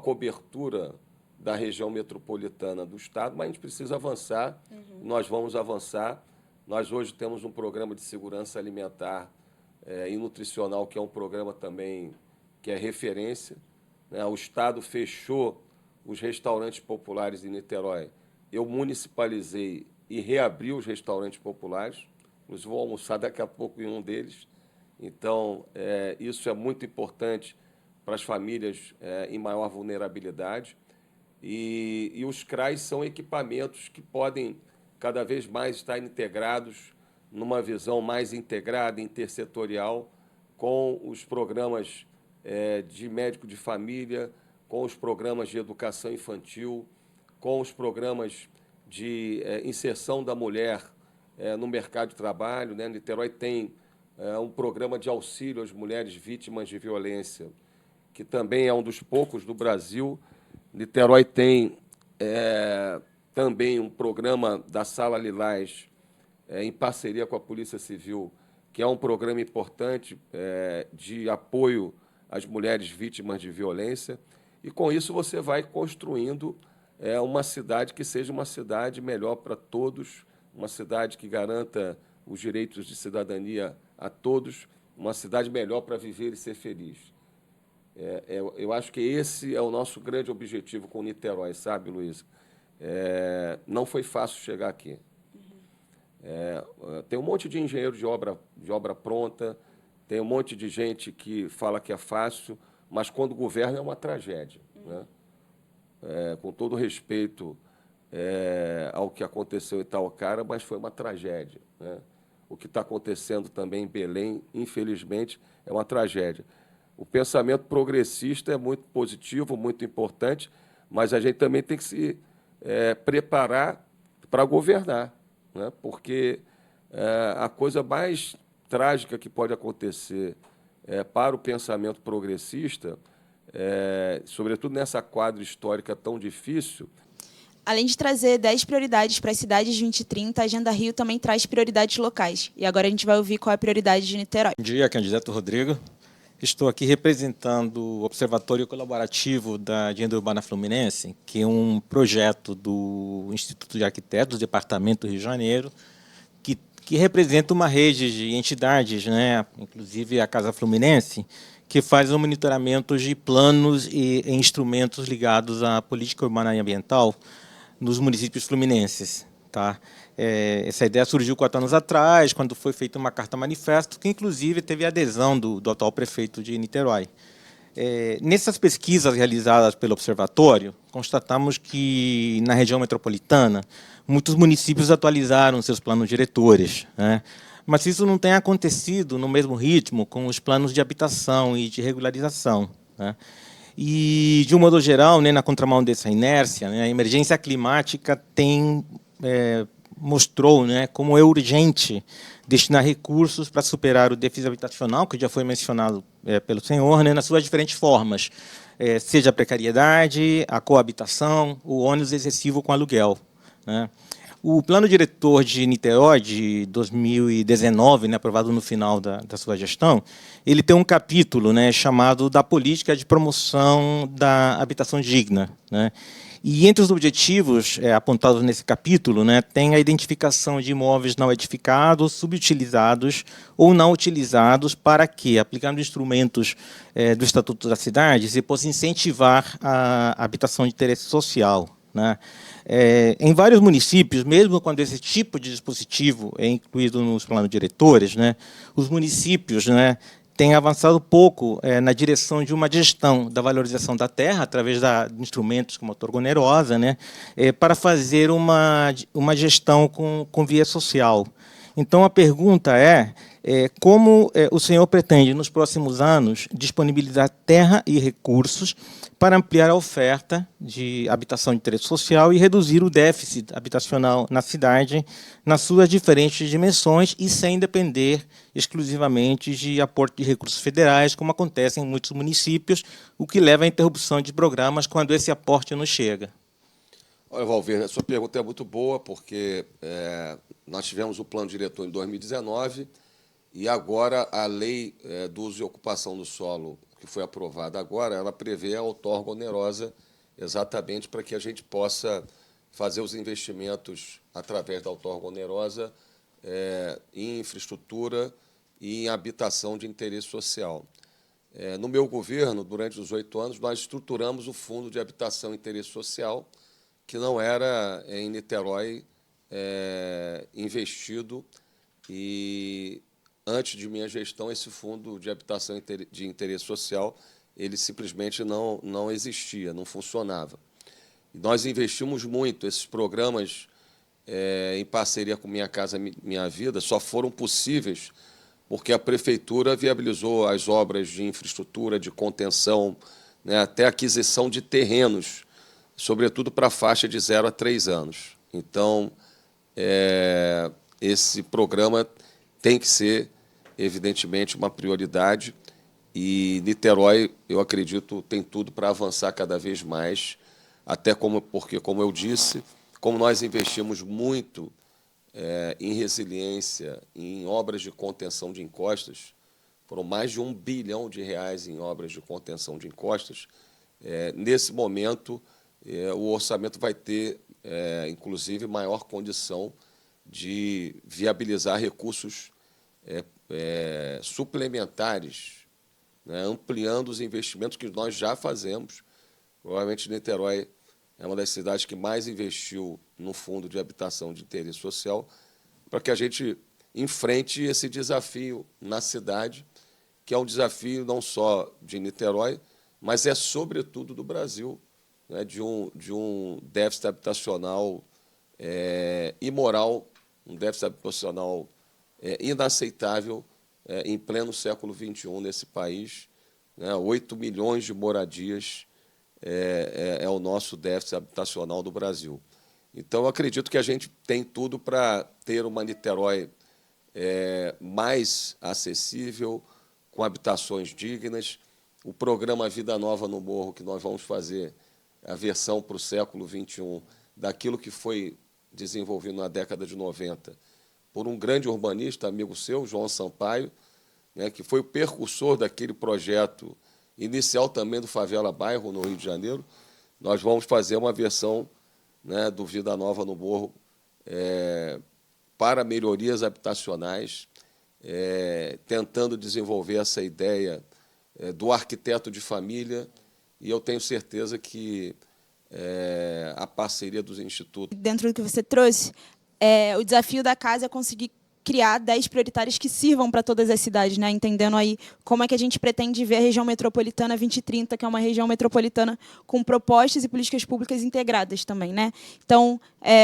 cobertura da região metropolitana do Estado, mas a gente precisa avançar, nós vamos avançar. Nós hoje temos um programa de segurança alimentar e nutricional, que é um programa também que é referência, né? O Estado fechou os restaurantes populares em Niterói. Eu municipalizei e reabri os restaurantes populares. Inclusive, vou almoçar daqui a pouco em um deles. Então, isso é muito importante para as famílias em maior vulnerabilidade. E os CRAs são equipamentos que podem cada vez mais estar integrados numa visão mais integrada, intersetorial, com os programas de médico de família, com os programas de educação infantil, com os programas de inserção da mulher no mercado de trabalho, né? Niterói tem um programa de auxílio às mulheres vítimas de violência, que também é um dos poucos do Brasil. Niterói tem também um programa da Sala Lilás, em parceria com a Polícia Civil, que é um programa importante de apoio às mulheres vítimas de violência. E, com isso, você vai construindo uma cidade que seja uma cidade melhor para todos, uma cidade que garanta os direitos de cidadania a todos, uma cidade melhor para viver e ser feliz. Eu acho que esse é o nosso grande objetivo com Niterói, sabe, Luiz? Não foi fácil chegar aqui. Tem um monte de engenheiro de obra pronta, tem um monte de gente que fala que é fácil, mas quando governa é uma tragédia, né? Com todo respeito ao que aconteceu em Itaocara, mas foi uma tragédia, né? O que está acontecendo também em Belém, infelizmente, é uma tragédia. O pensamento progressista é muito positivo, muito importante, mas a gente também tem que se preparar para governar, né? Porque a coisa mais trágica que pode acontecer para o pensamento progressista, sobretudo nessa quadra histórica tão difícil. Além de trazer 10 prioridades para as cidades 2030, a Agenda Rio também traz prioridades locais. E agora a gente vai ouvir qual é a prioridade de Niterói. Bom dia, candidato Rodrigo. Estou aqui representando o Observatório Colaborativo da Agenda Urbana Fluminense, que é um projeto do Instituto de Arquitetos, do Departamento do Rio de Janeiro, que representa uma rede de entidades, né, inclusive a Casa Fluminense, que faz o monitoramento de planos e instrumentos ligados à política urbana e ambiental nos municípios fluminenses. Tá? Essa ideia surgiu 4 anos atrás, quando foi feita uma carta manifesto, que inclusive teve a adesão do atual prefeito de Niterói. Nessas pesquisas realizadas pelo Observatório, constatamos que, na região metropolitana, muitos municípios atualizaram seus planos diretores, né? Mas isso não tem acontecido no mesmo ritmo com os planos de habitação e de regularização, né? E, de um modo geral, né, na contramão dessa inércia, né, a emergência climática mostrou, né, como é urgente destinar recursos para superar o déficit habitacional, que já foi mencionado pelo senhor, né, nas suas diferentes formas, seja a precariedade, a coabitação, o ônus excessivo com aluguel, né? O plano diretor de Niterói, de 2019, né, aprovado no final da sua gestão, ele tem um capítulo, né, chamado da política de promoção da habitação digna, né? E entre os objetivos apontados nesse capítulo, né, tem a identificação de imóveis não edificados, subutilizados ou não utilizados para que, aplicando instrumentos do Estatuto da Cidade, se possa incentivar a habitação de interesse social, né? Em vários municípios, mesmo quando esse tipo de dispositivo é incluído nos planos diretores, né, os municípios, né, têm avançado pouco na direção de uma gestão da valorização da terra, através de instrumentos como a outorga onerosa, né, para fazer uma gestão com viés social. Então, a pergunta como o senhor pretende, nos próximos anos, disponibilizar terra e recursos para ampliar a oferta de habitação de interesse social e reduzir o déficit habitacional na cidade, nas suas diferentes dimensões e sem depender exclusivamente de aporte de recursos federais, como acontece em muitos municípios, o que leva à interrupção de programas quando esse aporte não chega? Olha, Valverde, a sua pergunta é muito boa, porque nós tivemos o plano diretor em 2019 e agora a lei do uso e ocupação do solo, que foi aprovada agora, ela prevê a outorga onerosa exatamente para que a gente possa fazer os investimentos através da outorga onerosa em infraestrutura e em habitação de interesse social. No meu governo, durante os 8 anos, nós estruturamos o Fundo de Habitação e Interesse Social, que não era em Niterói investido, e antes de minha gestão esse fundo de habitação de interesse social ele simplesmente não existia, não funcionava. E nós investimos muito. Esses programas em parceria com Minha Casa Minha Vida só foram possíveis porque a prefeitura viabilizou as obras de infraestrutura, de contenção, né, até aquisição de terrenos, sobretudo para a faixa de 0 a 3 anos. Então, esse programa tem que ser, evidentemente, uma prioridade, e Niterói, eu acredito, tem tudo para avançar cada vez mais, até porque, como eu disse, como nós investimos muito em resiliência, em obras de contenção de encostas, foram mais de R$ 1 bilhão em obras de contenção de encostas, nesse momento, o orçamento vai ter, inclusive, maior condição de viabilizar recursos suplementares, né, ampliando os investimentos que nós já fazemos. Provavelmente, Niterói é uma das cidades que mais investiu no Fundo de Habitação de Interesse Social, para que a gente enfrente esse desafio na cidade, que é um desafio não só de Niterói, mas sobretudo, do Brasil, né, de um déficit habitacional imoral, um déficit habitacional inaceitável em pleno século XXI nesse país. 8 milhões de moradias é o nosso déficit habitacional do Brasil. Então, eu acredito que a gente tem tudo para ter uma Niterói mais acessível, com habitações dignas. O programa Vida Nova no Morro, que nós vamos fazer a versão para o século XXI, daquilo que foi desenvolvido na década de 90 por um grande urbanista, amigo seu, João Sampaio, né, que foi o precursor daquele projeto inicial também do Favela Bairro, no Rio de Janeiro. Nós vamos fazer uma versão, né, do Vida Nova no Morro para melhorias habitacionais, tentando desenvolver essa ideia do arquiteto de família, e eu tenho certeza que a parceria dos institutos... Dentro do que você trouxe, o desafio da casa é conseguir criar 10 prioritárias que sirvam para todas as cidades, né? Entendendo aí como é que a gente pretende ver a região metropolitana 2030, que é uma região metropolitana com propostas e políticas públicas integradas também, né? Então,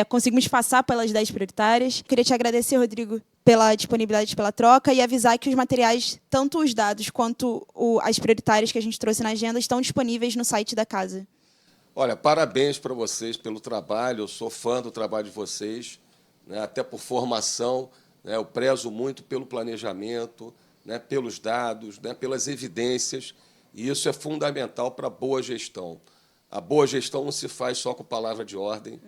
conseguimos passar pelas 10 prioritárias. Queria te agradecer, Rodrigo, pela disponibilidade, pela troca, e avisar que os materiais, tanto os dados quanto as prioritárias que a gente trouxe na agenda, estão disponíveis no site da casa. Olha, parabéns para vocês pelo trabalho. Eu sou fã do trabalho de vocês, né, até por formação. Eu prezo muito pelo planejamento, né, pelos dados, né, pelas evidências, e isso é fundamental para a boa gestão. A boa gestão não se faz só com palavra de ordem,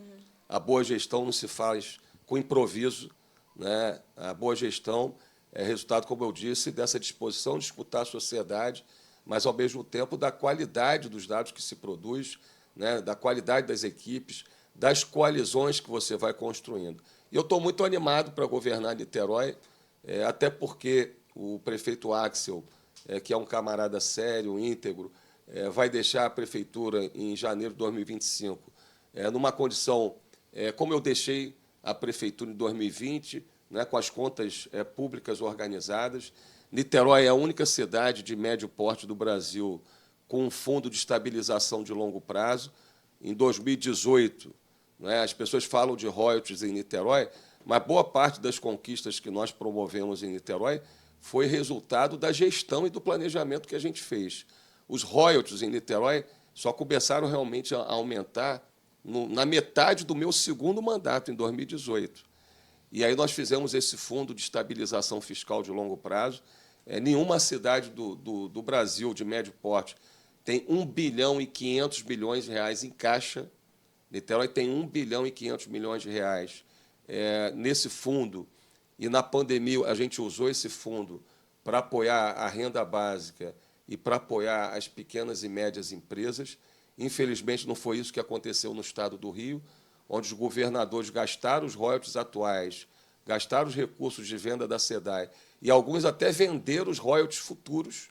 a boa gestão não se faz com improviso, né? A boa gestão é resultado, como eu disse, dessa disposição de escutar a sociedade, mas, ao mesmo tempo, da qualidade dos dados que se produz, né, da qualidade das equipes, das coalizões que você vai construindo. E eu estou muito animado para governar Niterói, até porque o prefeito Axel, que é um camarada sério, íntegro, vai deixar a prefeitura em janeiro de 2025 numa condição como eu deixei a prefeitura em 2020, né, com as contas públicas organizadas. Niterói é a única cidade de médio porte do Brasil com um fundo de estabilização de longo prazo. Em 2018, né, as pessoas falam de royalties em Niterói, Mas boa parte das conquistas que nós promovemos em Niterói foi resultado da gestão e do planejamento que a gente fez. Os royalties em Niterói só começaram realmente a aumentar na metade do meu segundo mandato, em 2018. E aí nós fizemos esse fundo de estabilização fiscal de longo prazo. Nenhuma cidade do Brasil de médio porte tem 1 bilhão e 500 milhões de reais em caixa. Niterói tem 1 bilhão e 500 milhões de reais nesse fundo. E, na pandemia, a gente usou esse fundo para apoiar a renda básica e para apoiar as pequenas e médias empresas. Infelizmente, não foi isso que aconteceu no Estado do Rio, onde os governadores gastaram os royalties atuais, gastaram os recursos de venda da SEDAI, e alguns até venderam os royalties futuros.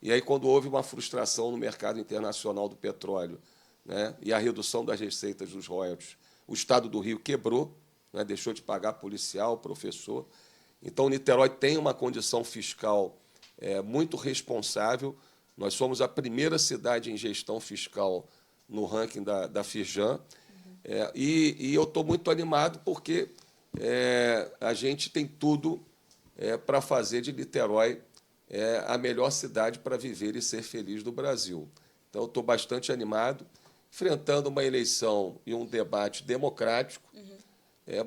E aí, quando houve uma frustração no mercado internacional do petróleo, né, e a redução das receitas dos royalties, o Estado do Rio quebrou, né, deixou de pagar policial, professor. Então, Niterói tem uma condição fiscal muito responsável. Nós somos a primeira cidade em gestão fiscal no ranking da Firjan. E eu estou muito animado porque a gente tem tudo para fazer de Niterói a melhor cidade para viver e ser feliz do Brasil. Então, eu estou bastante animado, enfrentando uma eleição e um debate democrático,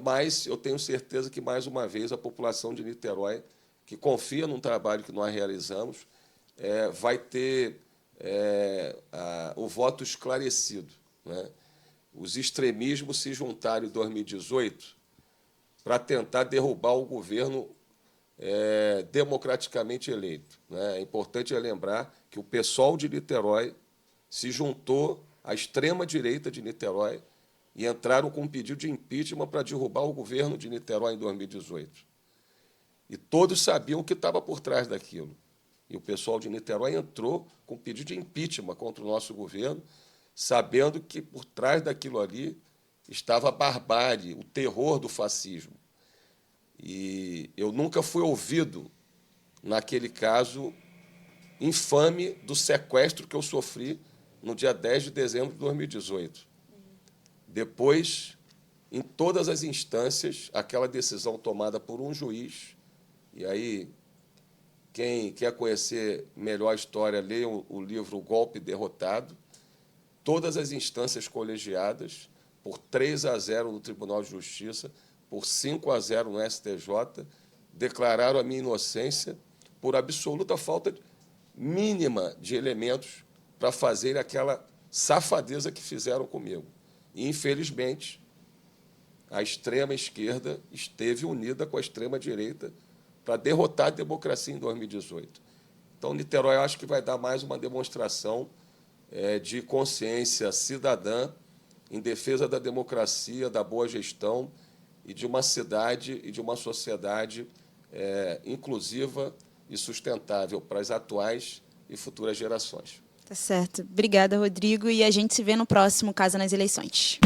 mas eu tenho certeza que, mais uma vez, a população de Niterói, que confia num trabalho que nós realizamos, vai ter o voto esclarecido, né? Os extremismos se juntaram em 2018 para tentar derrubar o governo democraticamente eleito, né? É importante lembrar que o pessoal de Niterói se juntou à extrema-direita de Niterói e entraram com um pedido de impeachment para derrubar o governo de Niterói em 2018. E todos sabiam o que estava por trás daquilo. E o pessoal de Niterói entrou com um pedido de impeachment contra o nosso governo, sabendo que por trás daquilo ali estava a barbárie, o terror do fascismo. E eu nunca fui ouvido naquele caso infame do sequestro que eu sofri no dia 10 de dezembro de 2018. Depois, em todas as instâncias, aquela decisão tomada por um juiz, e aí, quem quer conhecer melhor a história, leia o livro O Golpe Derrotado, todas as instâncias colegiadas, por 3-0 no Tribunal de Justiça, por 5-0 no STJ, declararam a minha inocência por absoluta falta mínima de elementos para fazer aquela safadeza que fizeram comigo. E, infelizmente, a extrema-esquerda esteve unida com a extrema-direita para derrotar a democracia em 2018. Então, Niterói, eu acho que vai dar mais uma demonstração de consciência cidadã em defesa da democracia, da boa gestão e de uma cidade e de uma sociedade inclusiva e sustentável para as atuais e futuras gerações. Tá certo. Obrigada, Rodrigo. E a gente se vê no próximo Casa nas Eleições.